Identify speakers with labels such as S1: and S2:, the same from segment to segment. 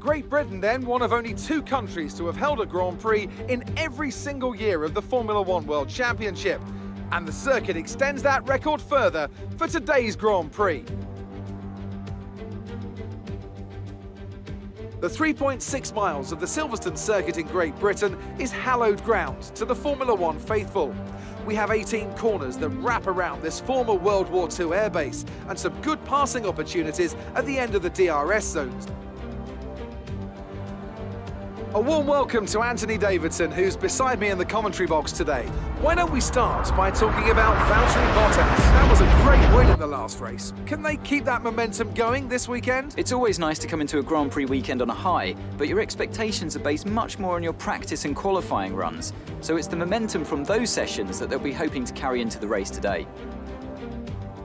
S1: Great Britain then, one of only 2 countries to have held a Grand Prix in every single year of the Formula One World Championship. And the circuit extends that record further for today's Grand Prix. The 3.6 miles of the Silverstone circuit in Great Britain is hallowed ground to the Formula One faithful. We have 18 corners that wrap around this former World War II airbase and some good passing opportunities at the end of the DRS zones. A warm welcome to Anthony Davidson, who's beside me in the commentary box today. Why don't we start by talking about Valtteri Bottas? That was a great win in the last race. Can they keep that momentum going this weekend?
S2: It's always nice to come into a Grand Prix weekend on a high, but your expectations are based much more on your practice and qualifying runs. So it's the momentum from those sessions that they'll be hoping to carry into the race today.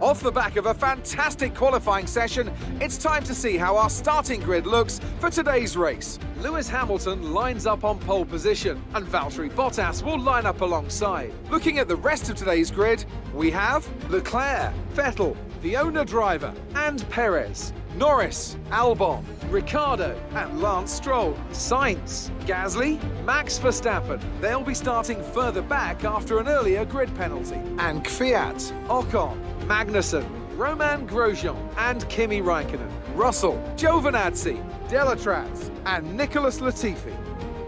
S1: Off the back of a fantastic qualifying session, it's time to see how our starting grid looks for today's race. Lewis Hamilton lines up on pole position, and Valtteri Bottas will line up alongside. Looking at the rest of today's grid, we have Leclerc, Vettel, the owner driver, and Perez, Norris, Albon, Ricciardo, and Lance Stroll, Sainz, Gasly, Max Verstappen. They'll be starting further back after an earlier grid penalty. And Kvyat, Ocon, Magnussen, Romain Grosjean, and Kimi Raikkonen, Russell, Giovinazzi, Delatraz, and Nicholas Latifi.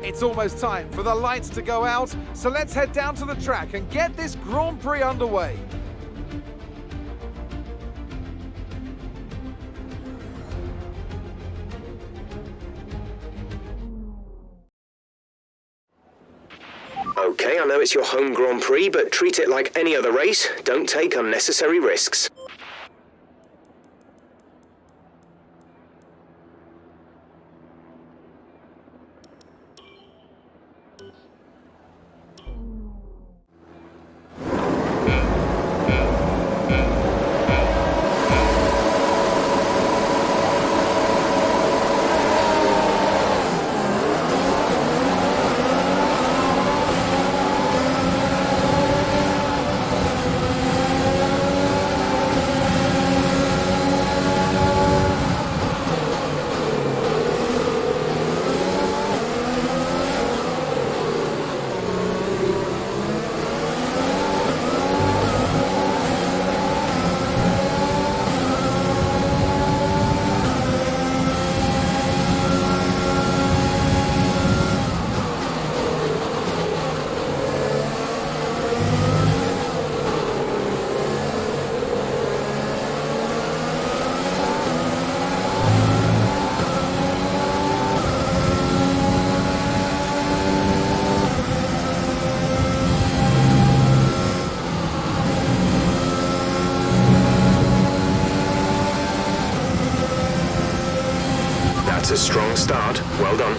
S1: It's almost time for the lights to go out, so let's head down to the track and get this Grand Prix underway.
S3: Okay, I know it's your home Grand Prix, but treat it like any other race. Don't take unnecessary risks. That's a strong start. Well done.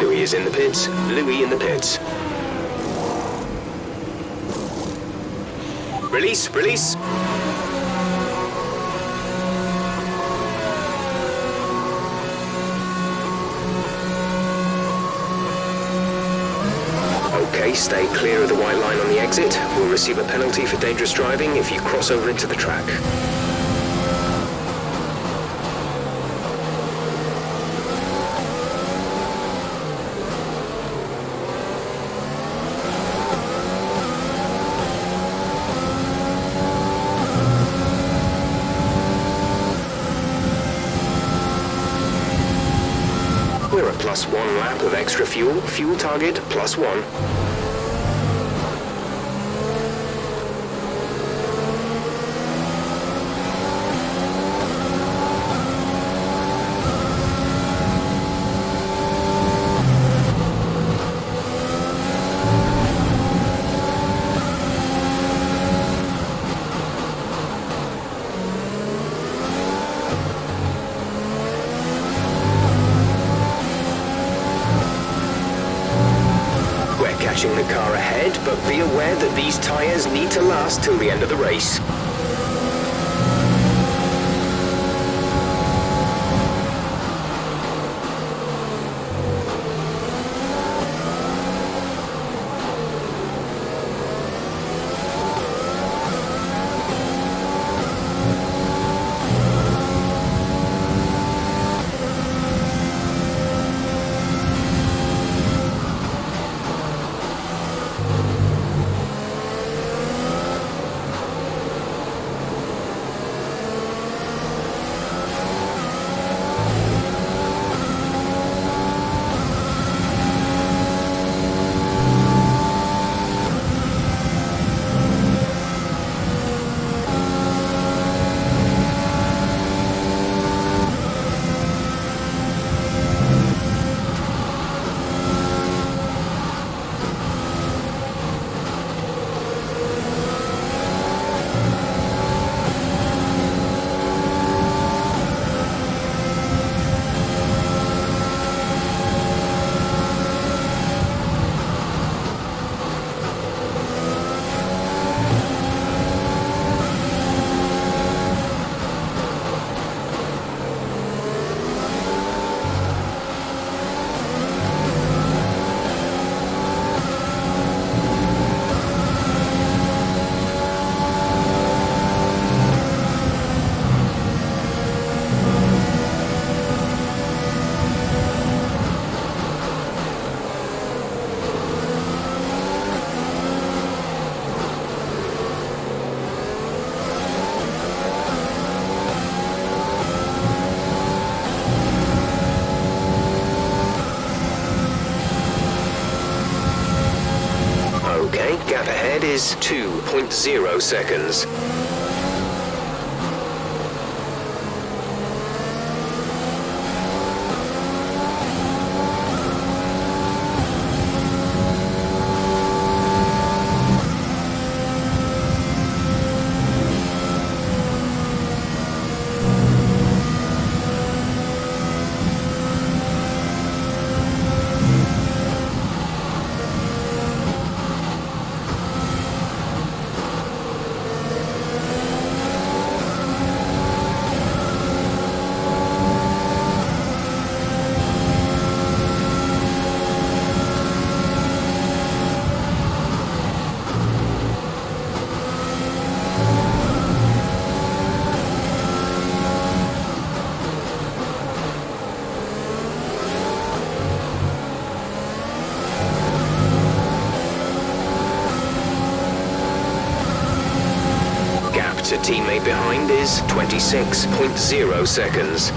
S3: Louis is in the pits. Louis in the pits. Release, release. Okay, stay clear of the white line on the exit. We'll receive a penalty for dangerous driving if you cross over into the track. plus 1 lap of extra fuel. Fuel target plus 1. Catching the car ahead, but be aware that these tyres need to last till the end of the race. Gap ahead is 2.0 seconds. To teammate behind is 26.0 seconds.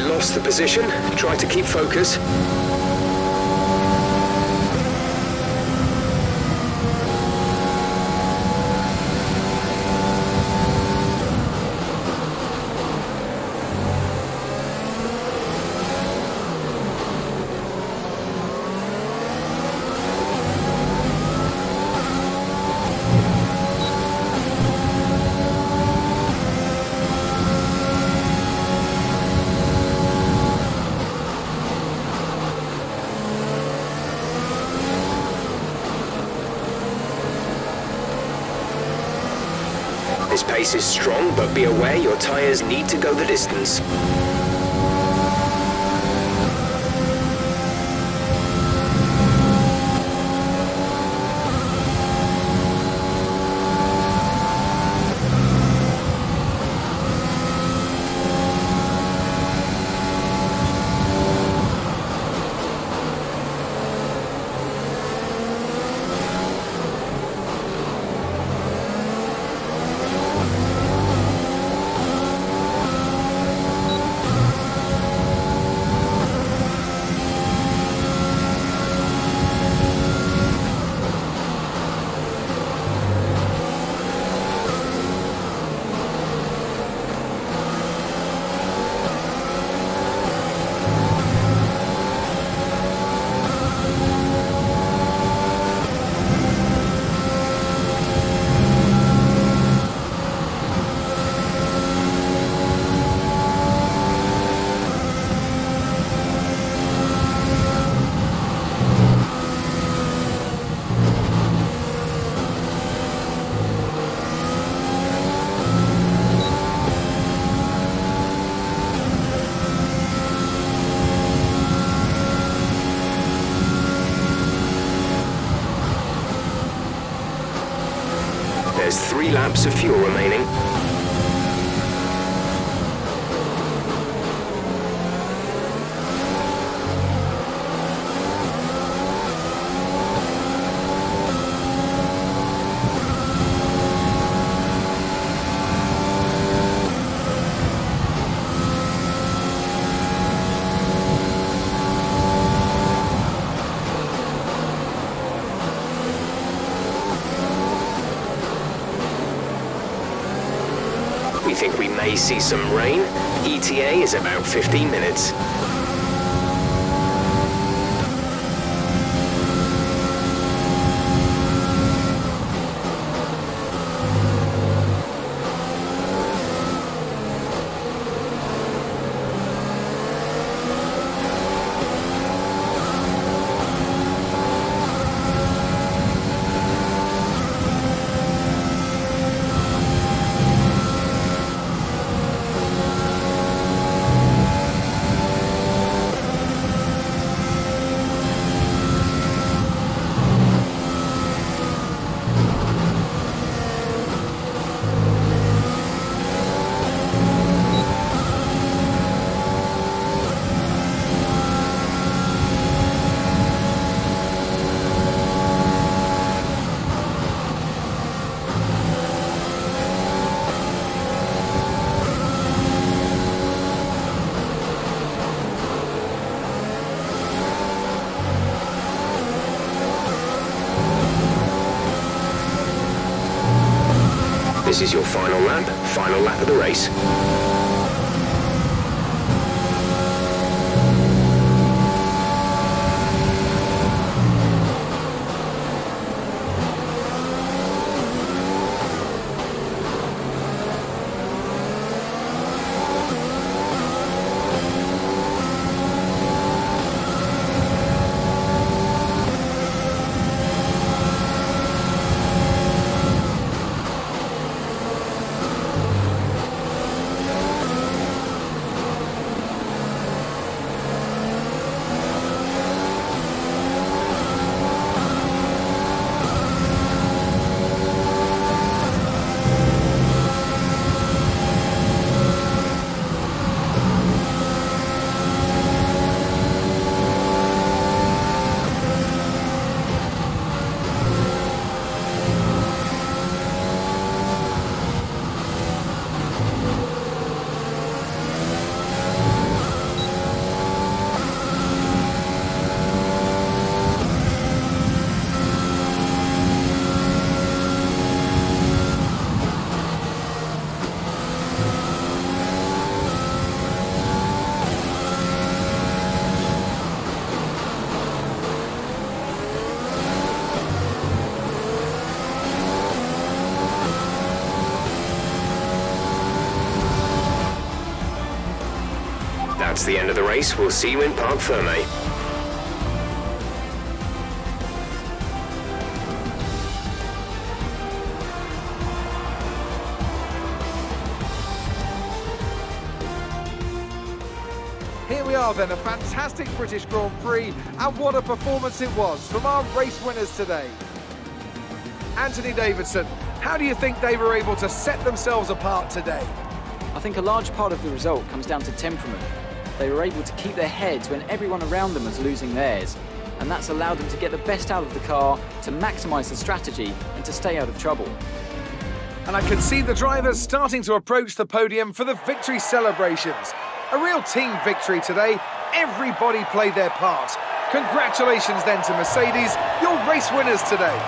S3: lost the position. Try to keep focus. This pace is strong, but be aware your tyres need to go the distance. There's 3 laps of fuel remaining. We think we may see some rain. ETA is about 15 minutes. This is your final lap of the race. That's the end of the race. We'll see you in Parc Ferme.
S1: Here we are then, a fantastic British Grand Prix, and what a performance it was from our race winners today. Anthony Davidson, how do you think they were able to set themselves apart today?
S2: I think a large part of the result comes down to temperament. They were able to keep their heads when everyone around them was losing theirs, and that's allowed them to get the best out of the car, to maximise the strategy, and to stay out of trouble.
S1: And I can see the drivers starting to approach the podium for the victory celebrations. A real team victory today. Everybody played their part. Congratulations then to Mercedes, your race winners today.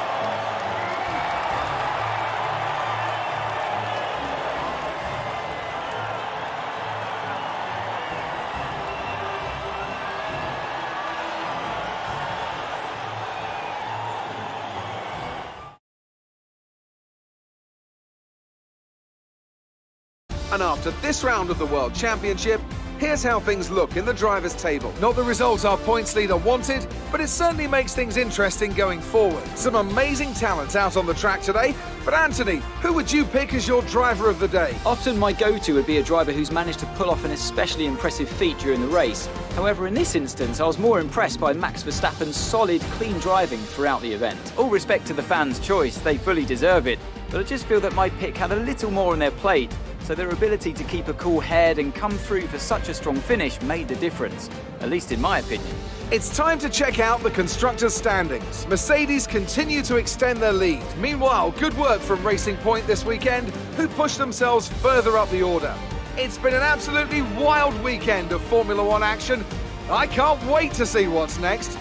S1: And after this round of the World Championship, here's how things look in the drivers' table. Not the result our points leader wanted, but it certainly makes things interesting going forward. Some amazing talent out on the track today, but Anthony, who would you pick as your driver of the day?
S2: Often my go-to would be a driver who's managed to pull off an especially impressive feat during the race. However, in this instance, I was more impressed by Max Verstappen's solid, clean driving throughout the event. All respect to the fans' choice, they fully deserve it, but I just feel that my pick had a little more on their plate, so their ability to keep a cool head and come through for such a strong finish made the difference, at least in my opinion.
S1: It's time to check out the constructors' standings. Mercedes continue to extend their lead. Meanwhile, good work from Racing Point this weekend, who pushed themselves further up the order. It's been an absolutely wild weekend of Formula One action. I can't wait to see what's next.